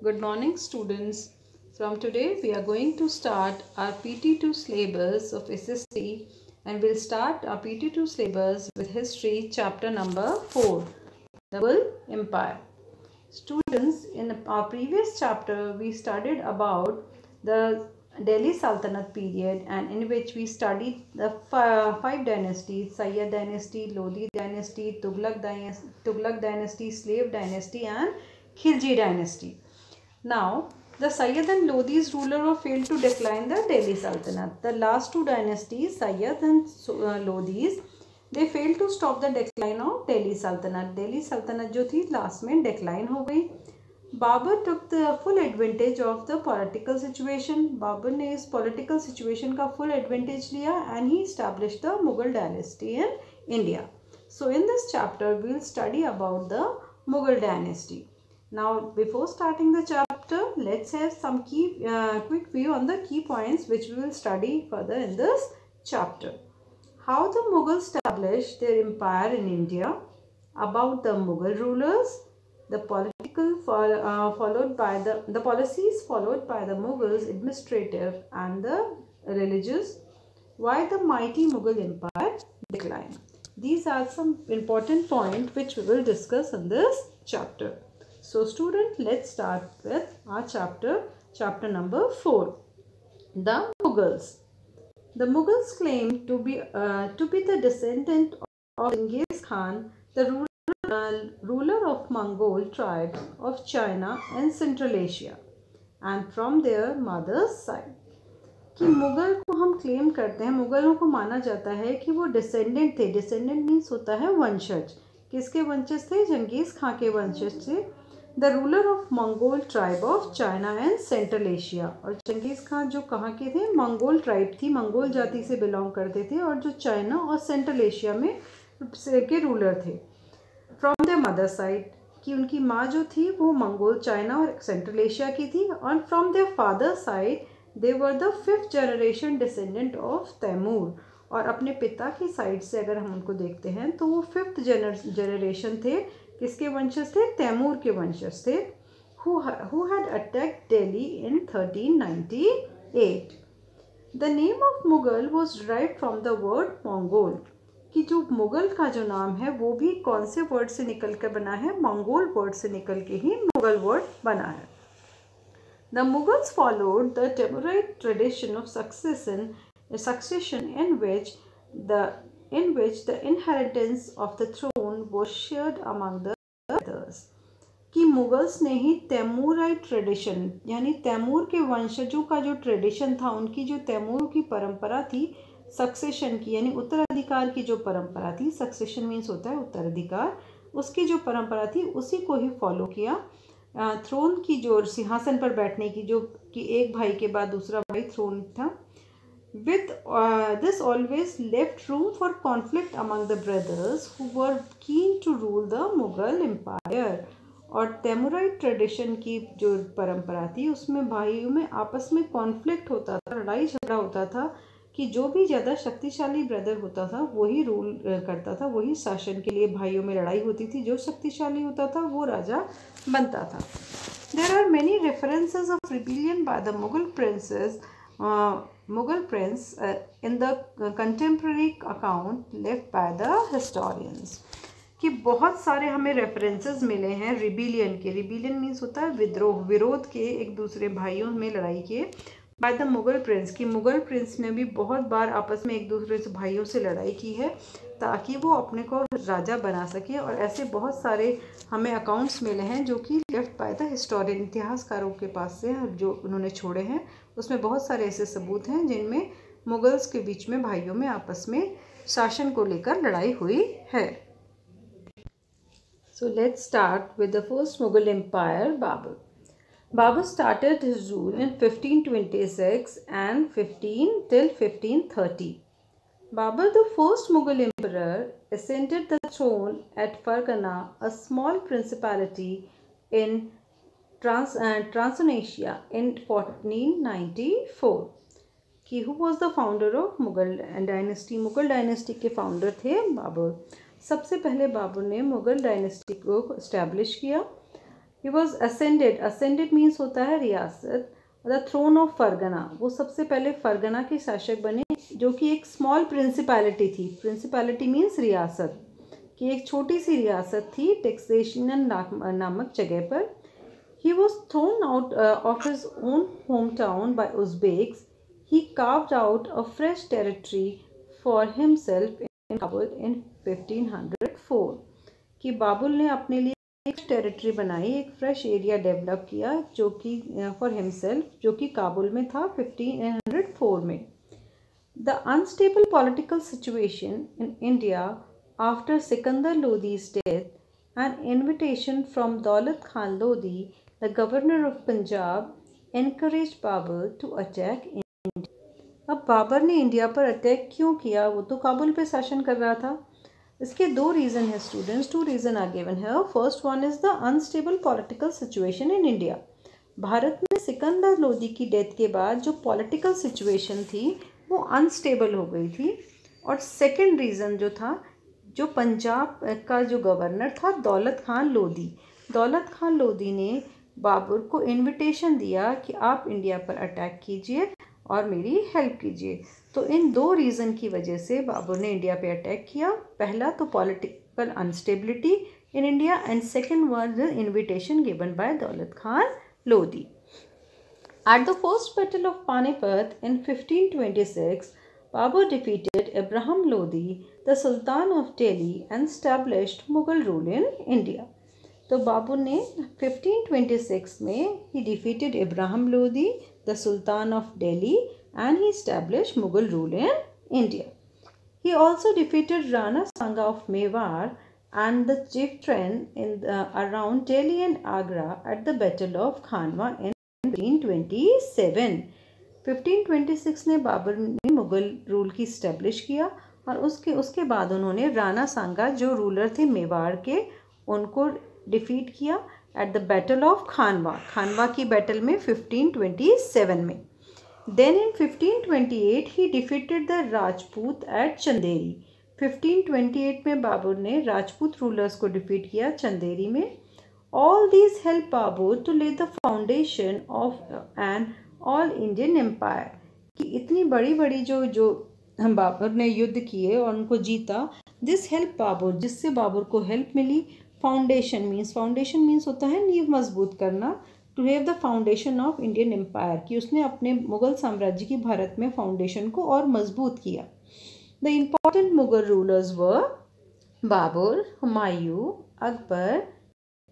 Good morning, students. From today, we are going to start our PT2 syllabus of SSC, and we'll start our PT2 syllabus with history chapter number 4, the Mughal Empire. Students, in our previous chapter, we studied about the Delhi Sultanate period, and in which we studied the five dynasties: Sayyid dynasty, Lodi dynasty, Tughlaq dynasty, Slave dynasty, and Khilji dynasty. Now, the Sayyid and Lodi's ruler failed to decline the Delhi Sultanate. The last two dynasties, Sayyid and Lodi's, they failed to stop the decline of Delhi Sultanate. Delhi Sultanate जो थी last में decline हो गई. Babur took the full advantage of the political situation. Babar ने इस political situation का full advantage लिया and he established the Mughal dynasty in India. So in this chapter we will study about the Mughal dynasty. Now before starting the chapter, let's have some quick view on the key points which we will study further in this chapter. How the Mughals established their empire in India, about the Mughal rulers, the policies followed by the Mughals, administrative and the religious, why the mighty Mughal empire declined. These are some important points which we will discuss in this chapter. So student, let's start with our chapter number 4. The Mughals. The Mughals claim to be the descendant of Genghis Khan, the ruler of Mongol tribes of China and Central Asia, and from their mother's side. कि मुगल को हम claim करते हैं, मुगलों को माना जाता है कि वो डिसेंडेंट थे. डिसेंडेंट मीन्स होता है वंशज. किसके वंशज थे? जंगीज खां के वंशज थे. The ruler of Mongol tribe of China and central Asia. और जंगीज खान जो कहाँ के थे? मंगोल ट्राइब थी, मंगोल जाति से बिलोंग करते थे और जो चाइना और सेंट्रल एशिया में के रूलर थे. फ्रॉम द मदर साइड, कि उनकी माँ जो थी वो मंगोल, चाइना और सेंट्रल एशिया की थी. और from the father side they were the 5th generation descendant of Timur. और अपने पिता की साइड से अगर हम उनको देखते हैं तो वो 5th जनरेशन थे. किसके वंशज थे? तैमूर के वंशज थे. who had attacked Delhi in 1398. The name of Mughal was derived from the word Mongol. कि जो मुगल का जो नाम है वो भी कौन से वर्ड से निकल कर बना है? मंगोल वर्ड से निकल के ही मुगल वर्ड बना है. The Mughals followed the Timuride tradition of succession in which the inheritance of the throne was shared among the brothers. कि मुगल्स ने ही तैमूराइड ट्रेडिशन, यानी तैमूर के वंशजों का जो ट्रेडिशन था, उनकी जो तैमूर की परंपरा थी सक्सेशन की, यानी उत्तराधिकार की जो परंपरा थी, सक्सेशन मीन्स होता है उत्तराधिकार, उसकी जो परंपरा थी उसी को ही फॉलो किया. थ्रोन की जो सिंहासन पर बैठने की, जो कि एक भाई के बाद दूसरा भाई थ्रोन था. With this always left room for conflict among the brothers who were keen to rule the Mughal empire. और तैमूराइड ट्रेडिशन की जो परंपरा थी उसमें भाइयों में आपस में कॉन्फ्लिक्ट होता था, लड़ाई झगड़ा होता था कि जो भी ज़्यादा शक्तिशाली ब्रदर होता था वही रूल करता था, वही शासन के लिए भाइयों में लड़ाई होती थी. जो शक्तिशाली होता था वो राजा बनता था. There are many references of rebellion by the Mughal prince in the contemporary account left by the historians. कि बहुत सारे हमें रेफरेंसेस मिले हैं रिबिलियन के. रिबिलियन मीन्स होता है विद्रोह, विरोध के, एक दूसरे भाइयों में लड़ाई के. बाय द मुगल प्रिंस, कि मुगल प्रिंस ने भी बहुत बार आपस में एक दूसरे से भाइयों से लड़ाई की है ताकि वो अपने को राजा बना सके. और ऐसे बहुत सारे हमें अकाउंट्स मिले हैं जो कि लेफ्ट बाय द हिस्टोरियन, इतिहासकारों के पास से जो उन्होंने छोड़े हैं. उसमें बहुत सारे ऐसे सबूत हैं जिनमें मुगल्स के बीच में भाइयों में आपस में शासन को लेकर लड़ाई हुई है. So let's start with the first Mughal empire, Babur. Babur started his rule in 1526 and 1530. Babur, the first Mughal emperor, ascended the throne at Fargana, a small principality in Transnistria, in 1494. कि who was the founder of Mughal dynasty? Mughal dynasty के founder थे बाबर. सबसे पहले बाबर ने Mughal dynasty को establish किया He was ascended means होता है रियासत, द थ्रोन ऑफ फरगना, वो सबसे पहले फरगना के शासक बने जो कि एक स्मॉल प्रिंसिपैलिटी थी। प्रिंसिपैलिटी मीन्स रियासत की एक छोटी सी रियासत थी टेक्सेशन नामक जगह पर। He was thrown out of his own hometown by Uzbeks. He carved out a fresh territory for himself in Kabul in 1504. कि बाबुल ने अपने लिए एक टेरिटरी बनाई, एक फ्रेश एरिया डेवलप किया जो कि फॉर हिमसेल्फ, जो कि काबुल में था 1504 में। The unstable political situation in India after Sikandar लोदी's death, an invitation from Daulat Khan Lodi, the governor of Punjab, encouraged Babur to attack India. अब बाबर ने इंडिया पर अटैक क्यों किया? वो तो काबुल पे शासन कर रहा था। इसके दो रीज़न है students, two reason are given है। First one is the unstable political situation in India. Bharat में सिकंदर लोदी की डेथ के बाद जो पॉलिटिकल सिचुएशन थी वो अनस्टेबल हो गई थी। और सेकंड रीज़न जो था, जो पंजाब का जो गवर्नर था दौलत खान लोदी ने बाबर को इनविटेशन दिया कि आप इंडिया पर अटैक कीजिए और मेरी हेल्प कीजिए। तो इन दो रीज़न की वजह से बाबर ने इंडिया पे अटैक किया। पहला तो political instability in India and second was the invitation given by Daulat Khan Lodi. At the first battle of Panipat in 1526 Babur defeated Ibrahim Lodi the sultan of Delhi and established Mughal rule in India. तो बाबर ने 1526 में ही defeated Ibrahim Lodi the Sultan of Delhi and he established Mughal rule in India. He also defeated Rana Sanga of Mewar and the chieftain around Delhi and Agra at the Battle of Khanwa in 1527. 1526 में बाबर ने Mughal rule की establish किया और उसके बाद उन्होंने राणा सांगा जो ruler थे मेवाड़ के, उनको डिफीट किया at the battle of Khanwa की बैटल में 1527 में। देन इन 1528 ही defeated the Rajput at Chanderi. 1528 में बाबर ने राजपूत रूलर्स को डिफीट किया चंदेरी में। All these help Babur to lay the foundation of an all Indian empire. कि इतनी बड़ी बड़ी जो बाबर ने युद्ध किए और उनको जीता, दिस हेल्प बाबर, जिससे बाबर को हेल्प मिली। फाउंडेशन मीन्स होता है नींव मजबूत करना। To have the foundation of Indian empire, कि उसने अपने मुगल साम्राज्य की भारत में फाउंडेशन को और मजबूत किया। The important Mughal rulers were Babur, Humayun, Akbar,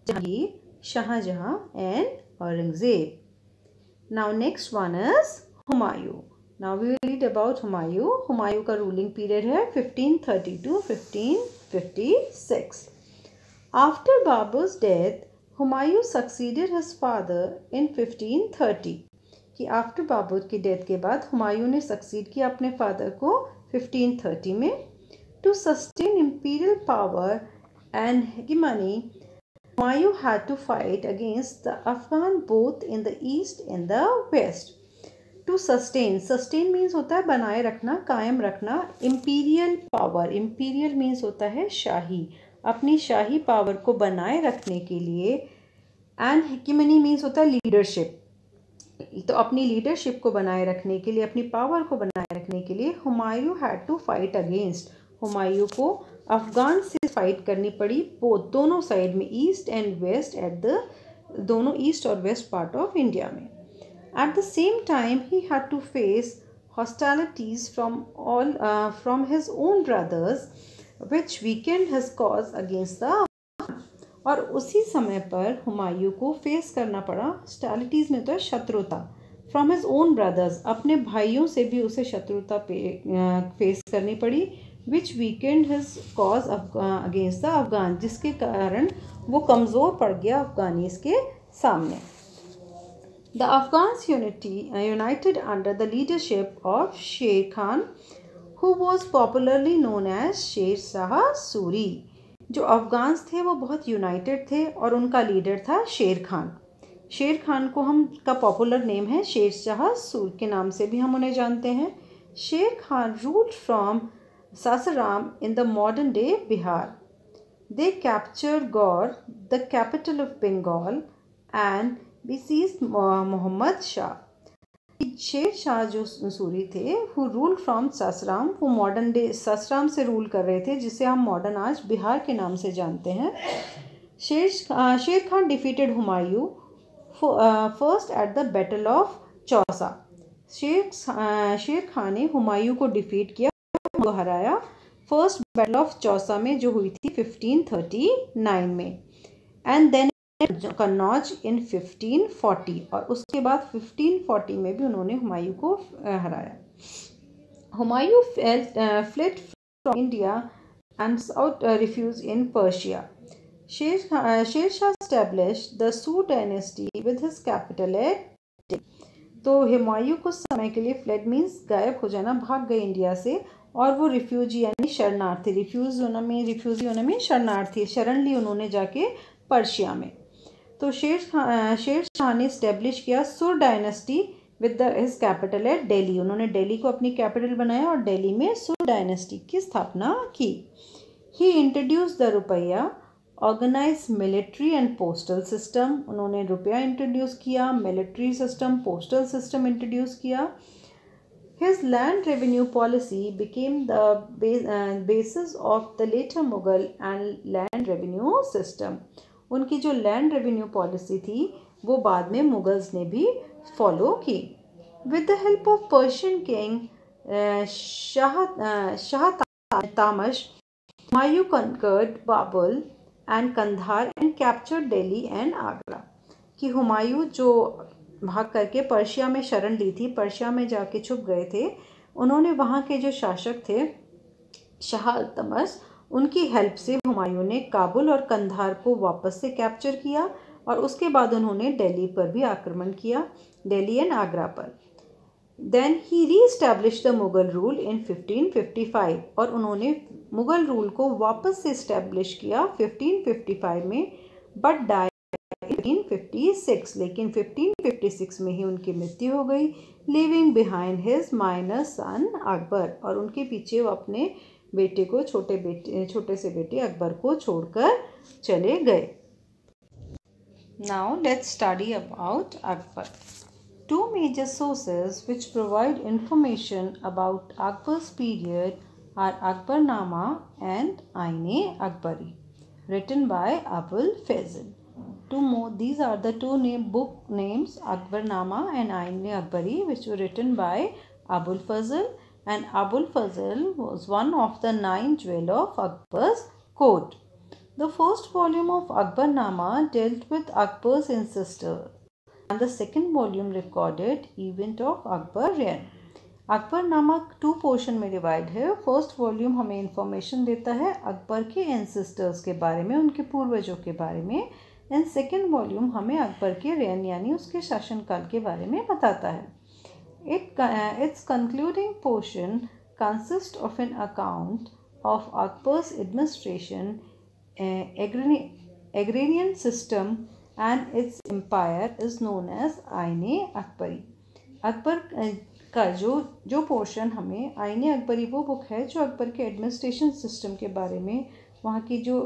Jahangir, Shahjahan and Aurangzeb. Now next one is Humayun. Now we will read about Humayun. Humayun का रूलिंग पीरियड है 1530 to 1556। After Babur's death, Humayun succeeded his father in 1530. कि आफ्टर बाबर की डेथ के बाद हुमायूं ने सक्सीड किया अपने फादर को 1530 में। To sustain imperial power and hegemony, Humayun had to fight against the Afghan both in the east and the west. To sustain means होता है बनाए रखना, कायम रखना। इम्पीरियल पावर, इम्पीरियल मीन्स होता है शाही, अपनी शाही पावर को बनाए रखने के लिए। एंड हेगेमनी मीन्स होता है लीडरशिप, तो अपनी लीडरशिप को बनाए रखने के लिए, अपनी पावर को बनाए रखने के लिए Humayun had to fight against, Humayun को अफगान से फाइट करनी पड़ी, बोथ दोनों साइड में, east and west, at the दोनों ईस्ट और वेस्ट पार्ट ऑफ इंडिया में। At the same time he had to face hostilities from his own brothers which weakened his cause against the, और उसी समय पर हुमायूं को फेस करना पड़ा, हॉस्टिलिटीज में तो है शत्रुता, फ्रॉम हिज ओन ब्रदर्स, अपने भाइयों से भी उसे शत्रुता फेस करनी पड़ी, which weakened his cause against the Afghan, जिसके कारण वो कमज़ोर पड़ गया अफगानीज के सामने। The Afghans united under the leadership of Sher Khan, who was popularly known as Sher Shah Suri. जो अफगान्स थे वो बहुत यूनाइटेड थे और उनका लीडर था शेर खान। शेर खान को हम का पॉपुलर नेम है शेर शाह सूरी के नाम से भी हम उन्हें जानते हैं। Sher Khan ruled from Sasaram in the modern day Bihar. They captured Gaur, the capital of Bengal, and besieged Muhammad Shah. Sher Shah जो सूरी थे who ruled from ससराम, वो मॉडर्न डे ससराम से रूल कर रहे थे, जिसे हम मॉडर्न आज बिहार के नाम से जानते हैं. Sher Khan defeated Humayun first eight the battle of Chausa. शेर खान ने हुमायूं को डिफीट किया, को हराया फर्स्ट बैटल ऑफ चौसा में, जो हुई थी 1539 में. एंड देन कन्नौज इन 1540, और उसके बाद 1540 में भी उन्होंने हुमायूं को हराया. Humayun fled from India and sought refuge in Persia. Sher Shah established the Sur dynasty with his capital at. तो हुमायूं कुछ समय के लिए फ्लेड मीन्स गायब हो जाना, भाग गए इंडिया से, और वो रिफ्यूजी यानी शरणार्थी, रिफ्यूजी होने में शरणार्थी, शरण ली उन्होंने जाके पर्शिया में. तो शेर शाह ने इस्टेब्लिश किया सुर dynasty with his capital eight Delhi. उन्होंने दिल्ली को अपनी कैपिटल बनाया और दिल्ली में सुर डायनेस्टी की स्थापना की. He introduce the rupaya, organise military and postal system. उन्होंने रुपया इंट्रोड्यूस किया, military system, postal system introduce किया. His land revenue policy became the basis of the later Mughal and land revenue system. उनकी जो लैंड रेवेन्यू पॉलिसी थी वो बाद में Mughals ने भी फॉलो की. With the help of Persian king Shah Tahmasp, Humayun conquered Kabul and Kandahar and captured Delhi and Agra. कि हुमायूं जो भाग करके पर्शिया में शरण ली थी, पर्शिया में जाके छुप गए थे, उन्होंने वहाँ के जो शासक थे शाह अल्तमश, उनकी हेल्प से हुमायूं ने काबुल और कंधार को वापस से कैप्चर किया, और उसके बाद उन्होंने दिल्ली पर भी आक्रमण किया, दिल्ली एंड आगरा पर. Then he reestablish the Mughal rule in 1555, और उन्होंने मुगल रूल को वापस से इस्टेब्लिश किया 1555 में, बट डाई 1556, लेकिन 1556 में ही उनकी मृत्यु हो गई. लिविंग बिहाइंड हिज माइनर सन अकबर, और उनके पीछे वो अपने बेटे को छोटे से बेटे अकबर को छोड़कर चले गए. Now let's study about Akbar. Two major sources which provide information about Akbar's period are Akbarnama and Ain-e-Akbari, written by Abul Fazl. These are the two book names, Akbarnama and Ain-e-Akbari, which were written by Abul Fazl, and Abul Fazl was one of the 9 jewels of Akbar's court. The first volume of Akbarnama dealt with Akbar's ancestor, and the second volume recorded event of Akbar reign. Akbarnama 2 portion में divide है. First volume हमें information देता है अकबर के ancestors के बारे में, उनके पूर्वजों के बारे में, एंड सेकेंड वॉल्यूम हमें अकबर के रेन यानी उसके शासनकाल के बारे में बताता है. Its concluding portion consists of an account of Akbar's administration, agrarian system, and its empire is known as Ain-e-Akbari. Akbar का जो पोर्शन हमें आईन-ए-अकबरी, वो बुक है जो अकबर के एडमिनिस्ट्रेशन सिस्टम के बारे में, वहाँ की जो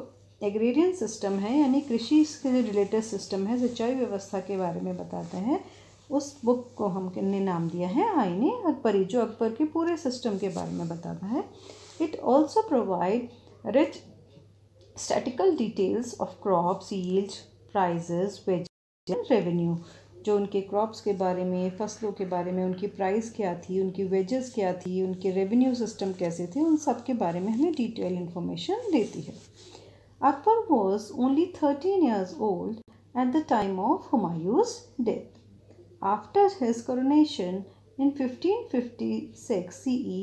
एग्रेरियन सिस्टम है यानी कृषि से रिलेटेड सिस्टम है, सिंचाई व्यवस्था के बारे में बताते हैं. उस बुक को हमने नाम दिया है आईन-ए-अकबरी, जो अकबर के पूरे सिस्टम के बारे में बताता है. It also provide rich statistical details of crops, yield, prices, wages, revenue. जो उनके क्रॉप्स के बारे में, फसलों के बारे में, उनकी प्राइस क्या थी, उनकी वेजेस क्या थी, उनके रेवेन्यू सिस्टम कैसे थे, उन सब के बारे में हमें डिटेल इन्फॉर्मेशन देती है. Akbar was only 13 years old at the time of Humayun's death. After his coronation in 1556 CE,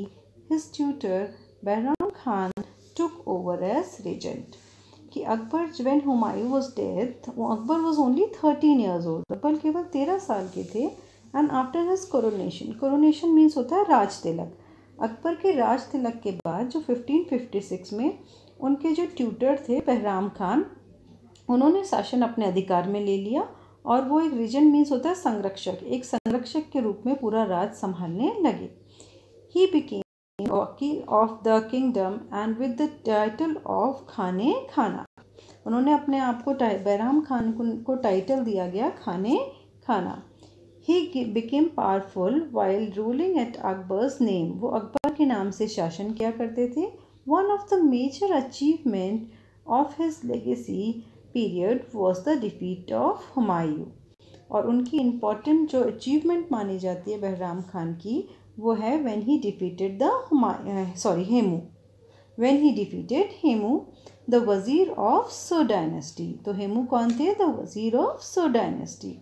his tutor Bahram Khan took over as regent. कि Akbar when Humayun was dead, Akbar was only 13 years old. Akbar केवल 13 साल के थे. And after his coronation means होता है राज तिलक. अकबर के राज तिलक के बाद जो 1556 में उनके जो ट्यूटर थे बहराम खान, उन्होंने शासन अपने अधिकार में ले लिया, और वो एक रीजन मीन्स होता है संरक्षक, एक संरक्षक के रूप में पूरा राज संभालने लगे. He became of the kingdom and with the title of खाने खाना. उन्होंने अपने आप को बैराम खान को टाइटल दिया गया खाने खाना। He became powerful while ruling at Akbar's name, वो अकबर के नाम से शासन किया करते थे। One of the major achievement of his legacy period was the defeat of Humayun, और उनकी इम्पॉर्टेंट जो अचीवमेंट मानी जाती है बहराम खान की वो है when he defeated Hemu, when he defeated Hemu the वज़ीर ऑफ सो डायनेस्टी। तो हेमू कौन थे? द वज़ीर of so dynasty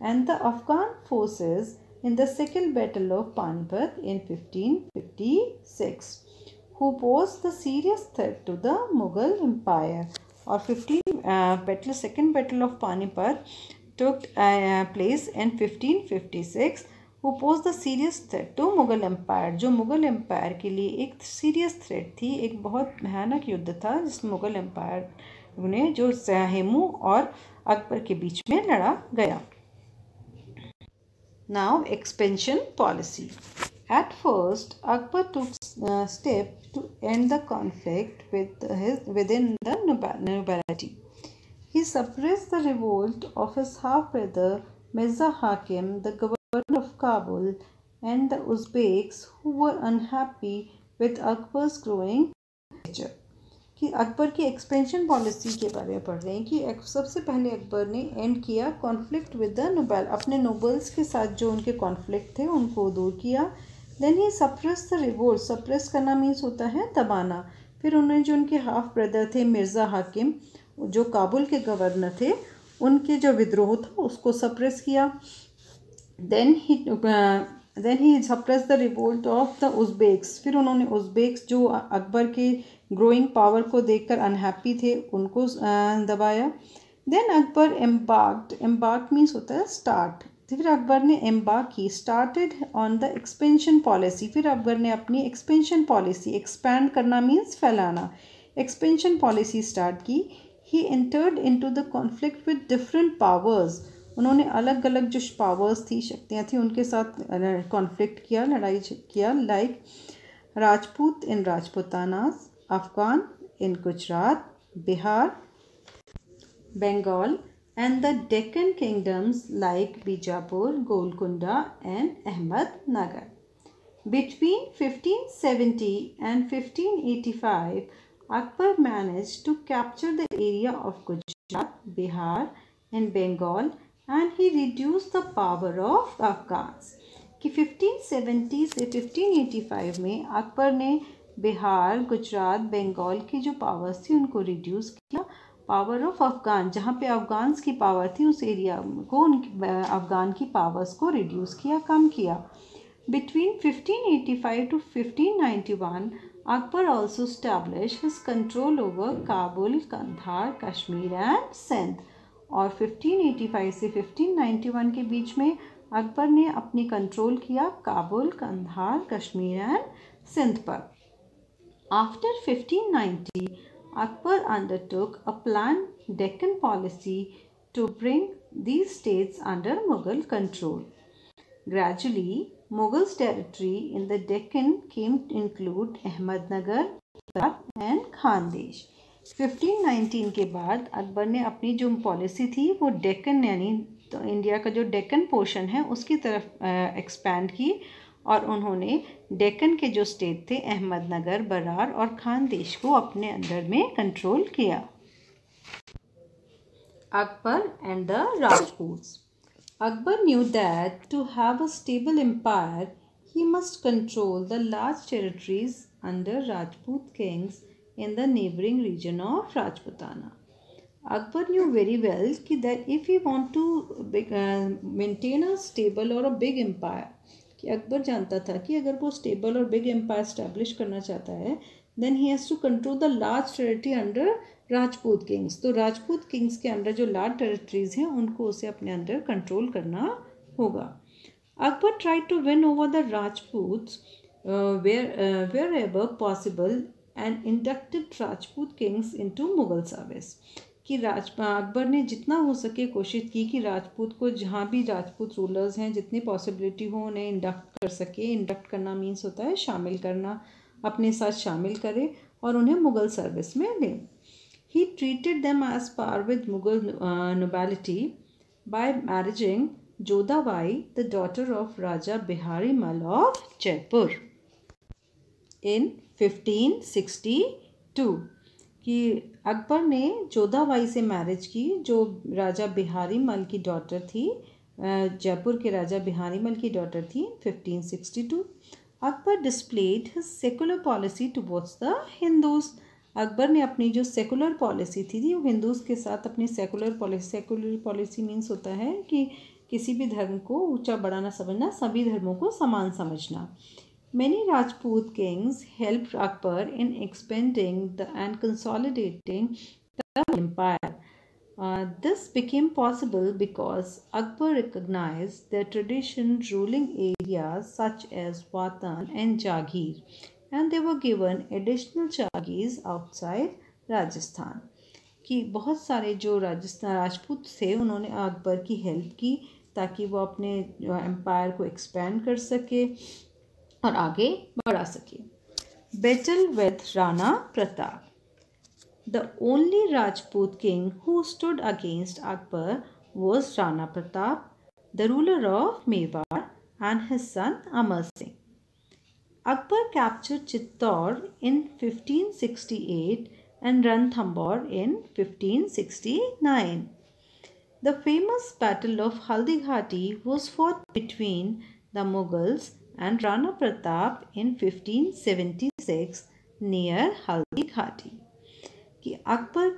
and the Afghan forces in the Second Battle of Panipat in 1556, who posed the serious threat to the Mughal Empire. और Second Battle of Panipat took place in 1556, who posed the serious threat to Mughal Empire, जो Mughal empire के लिए एक serious threat थी, एक बहुत भयानक युद्ध था जिसमें मुग़ल एम्पायर ने जो हेमू और अकबर के बीच में लड़ा गया। Now, expansion policy. At first, Akbar took steps to end the conflict within the nobility. He suppressed the revolt of his half-brother Mirza Hakim, the governor of Kabul, and the Uzbeks who were unhappy with Akbar's growing stature. कि अकबर की expansion policy के बारे में पढ़ रहे हैं कि सबसे पहले अकबर ने एंड किया कॉन्फ्लिक्ट विद द नोबल, अपने नोबल्स के साथ जो उनके कॉन्फ्लिक्ट थे उनको दूर किया। Then he suppress the revolt, suppress करना मीन्स होता है दबाना। फिर उन्होंने जो उनके हाफ ब्रदर थे मिर्ज़ा हाकिम जो काबुल के गवर्नर थे, उनके जो विद्रोह था उसको सप्रेस किया। Then he suppress the revolt of the Uzbeks, फिर उन्होंने उज़्बेक्स जो अकबर के ग्रोइंग पावर को देखकर अनहैप्पी थे उनको दबाया। देन अकबर एम्बार्क्ड मीन्स होता है स्टार्ट, फिर अकबर ने एम्बार्क की, started on the expansion policy, फिर अकबर ने अपनी एक्सपेंशन पॉलिसी, एक्सपैंड करना मीन्स फैलाना, एक्सपेंशन पॉलिसी स्टार्ट की। He entered into the conflict with different powers, उन्होंने अलग अलग जो पावर्स थी, शक्तियाँ थी, उनके साथ कॉन्फ्लिक्ट किया, लड़ाई किया। Like Rajput in Rajputanas, Afghan in Gujarat, Bihar, Bengal, and the Deccan kingdoms like Bijapur, Golconda, and Ahmednagar. Between 1570 and 1585, Akbar managed to capture the area of Gujarat, Bihar, and Bengal, and he reduced the power of Afghans. कि 1570 से 1585 में अकबर ने बिहार, गुजरात, बंगाल की जो powers थी उनको reduce किया। Power of Afghan, जहाँ पे अफगान्स की पावर थी उस एरिया को अफगान की पावर्स को रिड्यूस किया, कम किया। Between 1585 to 1591 Akbar also establish his control over Kabul, Kandahar, Kashmir and Sindh. और 1585 से 1591 के बीच में अकबर ने अपनी कंट्रोल किया काबुल, कंधार, कश्मीर एंड सिंध पर। After 1590, Akbar undertook a planned Deccan policy to bring these states under Mughal control. Gradually, Mughals' territory in the Deccan came to include Ahmednagar and Khandesh. 1519 के बाद अकबर ने अपनी जो पॉलिसी थी वो डेक्कन यानी तो इंडिया का जो डेक्कन पोर्शन है उसकी तरफ एक्सपैंड की, और उन्होंने डेक्कन के जो स्टेट थे अहमदनगर, बरार और खानदेश को अपने अंडर में कंट्रोल किया। Akbar and the Rajputs. Akbar knew that to have a stable empire he must control the large territories under Rajput kings in the neighboring region of Rajputana. Akbar knew very well that if he want to maintain a stable or a big empire, कि अकबर जानता था कि अगर वो stable और big empire establish करना चाहता है then he has to control the large territory under Rajput kings. तो राजपूत किंग्स के अंडर जो लार्ज टेरिटरीज हैं उनको उसे अपने अंडर कंट्रोल करना होगा। Akbar try to win over the Rajputs wherever possible and inducted Rajput kings into Mughal service. कि अकबर ने जितना हो सके कोशिश की कि राजपूत को, जहाँ भी राजपूत रूलर्स हैं, जितनी पॉसिबिलिटी हो उन्हें इंडक्ट कर सके। इंडक्ट करना मीन्स होता है शामिल करना, अपने साथ शामिल करे और उन्हें मुगल सर्विस में ले। He treated them as par with Mughal nobility by marrying Jodhabai, the daughter of Raja Bihari Mal of Jaipur, in 1562. कि अकबर ने जोधाबाई से मैरिज की, जो राजा बिहारी मल की डॉटर थी, जयपुर के राजा बिहारी मल की डॉटर थी, 1562. Akbar displayed his secular policy towards the Hindus. Akbar ने अपनी जो सेकुलर पॉलिसी थी वो हिंदूज़ के साथ अपनी सेकुलर पॉलिसी मीन्स होता है कि किसी भी धर्म को ऊंचा बड़ा ना समझना, सभी धर्मों को समान समझना. Many Rajput kings helped Akbar in expanding and consolidating the empire. This became possible because Akbar recognized their tradition ruling areas such as Watan and Jagir, and they were given additional Jagirs outside Rajasthan. कि बहुत सारे जो राजपूत थे उन्होंने अकबर की help की ताकि वो अपने एम्पायर को एक्सपेंड कर सके और आगे बढ़ा सके. Battle with Rana Pratap. The only Rajput king who stood against Akbar was Rana Pratap, the ruler of Mewar, and his son Amar Singh. Akbar captured Chittor in 1568 and Ranthambore in 1569. The famous Battle of Haldighati was fought between the Mughals and Rana Pratap in 1576 near Haldi Ghati. कि अकबर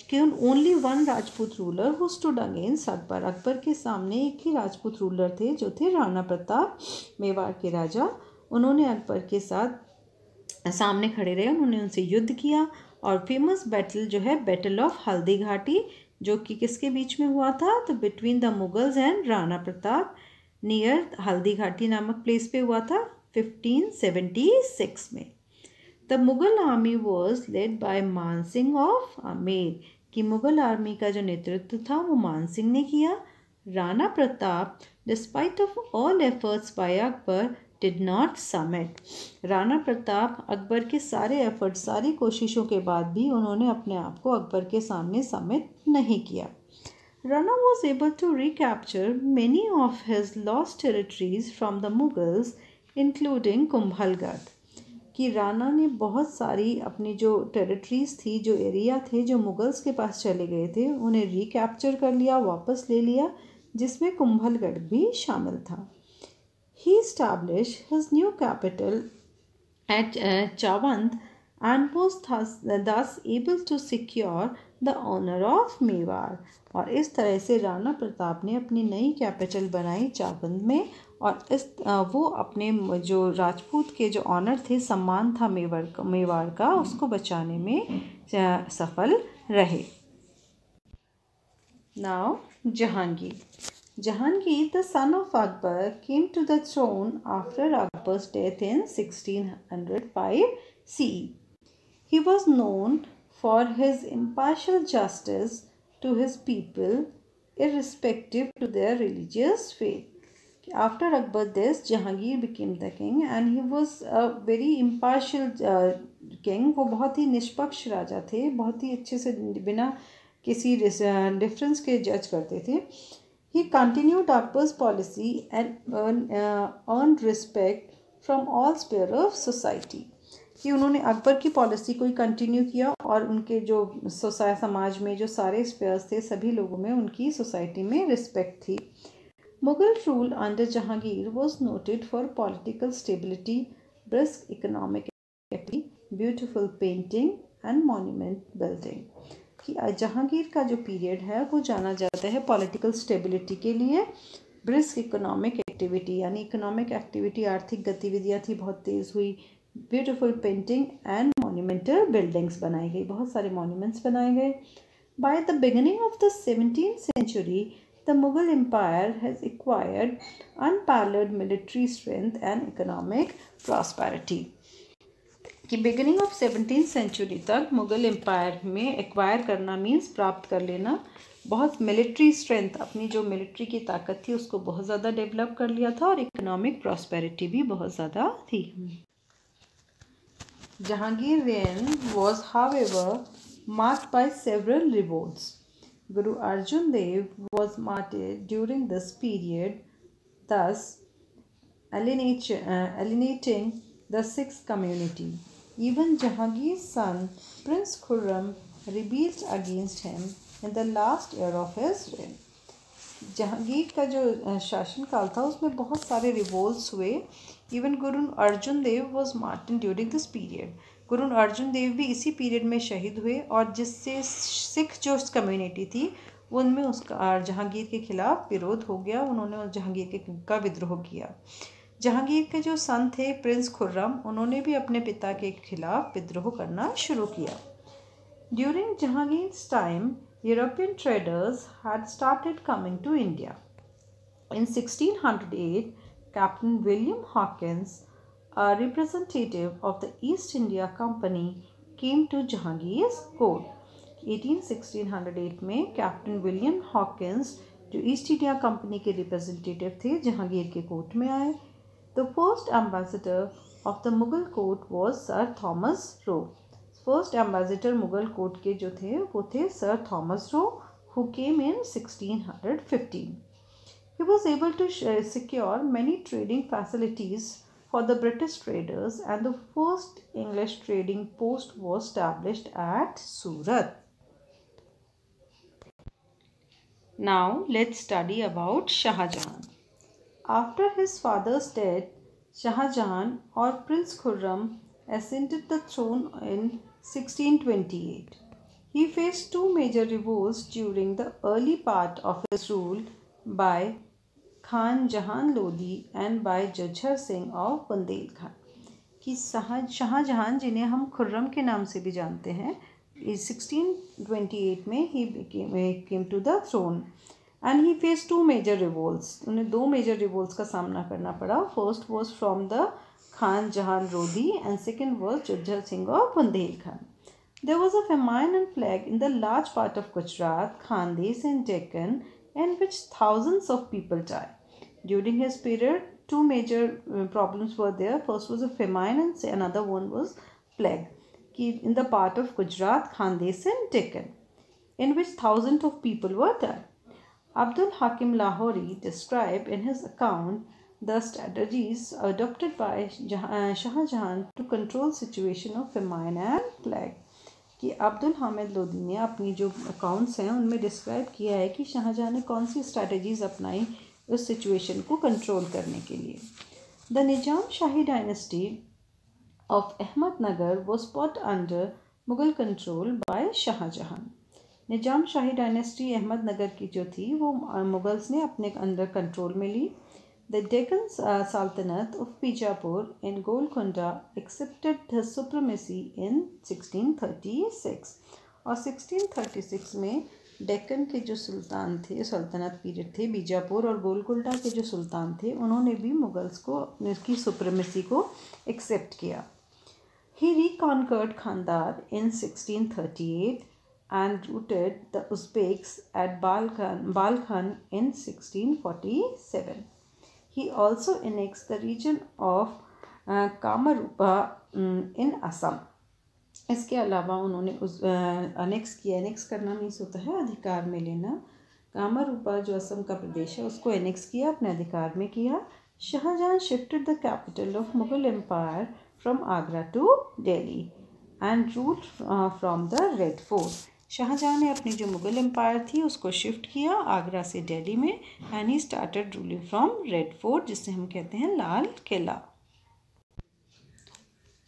के only one Rajput ruler who stood against Akbar. Akbar के सामने एक ही Rajput ruler थे जो थे राणा प्रताप, मेवाड़ के राजा. उन्होंने अकबर के साथ सामने खड़े रहे, उन्होंने उनसे युद्ध किया. और फेमस बैटल जो है बैटल ऑफ हल्दी घाटी, जो कि किसके बीच में हुआ था, तो between the Mughals and Rana Pratap near Haldi Ghati नामक प्लेस पे हुआ था 1576 में. The Mughal army was led by मान सिंह ऑफ आमेर. कि मुगल आर्मी का जो नेतृत्व था वो मान सिंह ने किया. Rana Pratap despite of all efforts bye Akbar did not submit. Rana Pratap Akbar के सारे एफर्ट, सारी कोशिशों के बाद भी उन्होंने अपने आप को अकबर के सामने सबमिट नहीं किया. Rana was able to recapture many of his lost territories from the Mughals, including Kumbhalgarh. कि राणा ने बहुत सारी अपनी जो टेरिटरीज थी, जो एरिया थे जो मुगल्स के पास चले गए थे, उन्हें रिकैप्चर कर लिया, वापस ले लिया, जिसमें कुंभलगढ़ भी शामिल था. He established his new capital at Chavand and was thus able to secure the honor of Mewar. और इस तरह से राणा प्रताप ने अपनी नई कैपिटल बनाई चावंद में, और वो अपने जो राजपूत के जो ऑनर थे, सम्मान था मेवाड़ का, उसको बचाने में सफल रहे. Now Jahangir. Jahangir, the son of Akbar, came to the throne after Akbar's death in 1605 CE. He was known for his impartial justice to his people, irrespective to their religious faith. After Akbar's death, Jahangir became the king, and he was a very impartial king. वो बहुत ही निष्पक्ष राजा थे, बहुत ही अच्छे से बिना किसी difference के जज करते थे. He continued Akbar's policy and earned respect from all spheres of society. कि उन्होंने अकबर की पॉलिसी को ही कंटिन्यू किया, और उनके जो समाज में जो सारे स्पेयर्स थे, सभी लोगों में उनकी सोसाइटी में रिस्पेक्ट थी. Mughal rule under Jahangir was noted for political stability, brisk economic activity, beautiful painting and monument building. कि जहांगीर का जो पीरियड है वो जाना जाता है पॉलिटिकल स्टेबिलिटी के लिए, ब्रिस्क इकोनॉमिक एक्टिविटी, यानी इकोनॉमिक एक्टिविटी, आर्थिक गतिविधियाँ थी बहुत तेज़ हुई, beautiful painting and monumental buildings बनाई गई, बहुत सारे मॉन्यूमेंट्स बनाए गए. By the beginning of the 17th century, the Mughal Empire has acquired unparalleled military strength and economic prosperity. कि बिगिनिंग ऑफ 17th सेंचुरी तक मुग़ल एम्पायर में एक्वायर करना मीन्स प्राप्त कर लेना, बहुत मिलिट्री स्ट्रेंथ, अपनी जो मिलिट्री की ताकत थी उसको बहुत ज़्यादा डेवलप कर लिया था, और इकोनॉमिक प्रॉस्पेरिटी भी बहुत ज़्यादा थी. Jahangir rain was however marked by several revolts. Guru Arjan Dev was martyred during this period, thus alienating the Sikh community. Even Jahangir's son, Prince Khurram, rebelled against him in the last year of his reign. Jahangir का जो शासनकाल था उसमें बहुत सारे revolts हुए. Even Guru Arjun Dev was martyred during this period. Guru Arjun देव भी इसी पीरियड में शहीद हुए और जिससे सिख जो कम्युनिटी थी उनमें उसका जहांगीर के खिलाफ विरोध हो गया. उन्होंने जहांगीर का विद्रोह किया. जहांगीर के जो सन थे प्रिंस खुर्रम, उन्होंने भी अपने पिता के खिलाफ विद्रोह करना शुरू किया. During Jahangir's time European traders had started coming to India. In 1608, Captain William Hawkins, a representative of the East India Company, came to Jahangir's court. 1608 में कैप्टन विलियम हॉकिंस जो ईस्ट इंडिया कंपनी के रिप्रेजेंटेटिव थे जहांगीर के court में आए. The first ambassador of the Mughal court was sir Thomas Roe. First ambassador Mughal court के जो थे वो थे sir Thomas Roe, who came in 1615. He was able to secure many trading facilities for the British traders and the first English trading post was established at Surat. Now let's study about Shah Jahan. After his father's death, Shah Jahan or Prince Khurram ascended the throne in 1628. He faced two major revolts during the early part of his rule by Khan Jahan Lodi and by Jujhar Singh of Bundelkhand. कि शाहजहां जिन्हें हम खुर्रम के नाम से भी जानते हैं, 1628 में he came to the throne and he faced two major revolts. उन्हें दो major revolts का सामना करना पड़ा. First was from the Khan Jahan Lodi and second was Jujhar Singh of Bundelkhand. There was a famine and plague in the large part of Gujarat, Khandesh and Deccan in which thousands of people died. During his period, two major problems were there. First was a famine and another one was plague in the part of Gujarat, Khandesh and Deccan in which thousands of people were died. Abdul Hakim Lahori described in his account the strategies adopted by Shah Jahan to control situation of famine and plague. कि अब्दुल हामिद लोदी ने अपनी जो accounts हैं उनमें describe किया है कि शाहजहां ने कौन सी स्ट्रैटेजीज अपनाई उस सिचुएशन को कंट्रोल करने के लिए. The Nizam Shahi dynasty of Ahmednagar was put under Mughal control by Shah Jahan. Nizam Shahi dynasty Ahmednagar की जो थी वो मुगल्स ने अपने अंडर कंट्रोल में ली. The Deccan Sultanate of Bijapur in Golconda accepted his supremacy in 1636 और 1636 में डेक्कन के जो सुल्तान थे, सल्तनत पीरियड थे, बीजापुर और गोलकुंडा के जो सुल्तान थे उन्होंने भी मुगल्स को उनकी सुप्रीमेसी को एक्सेप्ट किया. He reconquered Khandar in 1638 and routed the Uzbeks at Balkhan in 1647. He also annexed the region of Kamarupa in Assam. इसके अलावा उन्होंने अनेक्स किया. अनेक्स करना मीन्स होता है अधिकार में लेना. कामरूपा जो असम का प्रदेश है उसको एनेक्स किया, अपने अधिकार में किया. Shahjahan shifted the capital of Mughal empire from Agra to Delhi and ruled from the Red Fort. Shahjahan ने अपनी जो मुगल एम्पायर थी उसको शिफ्ट किया आगरा से दिल्ली में and he started ruling from red fort, जिसे हम कहते हैं लाल किला.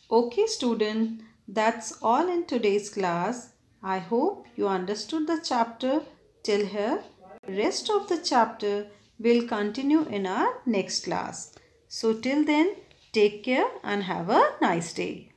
Okay student, that's all in today's class. I hope you understood the chapter till here. Rest of the chapter will continue in our next class. So till then, take care and have a nice day.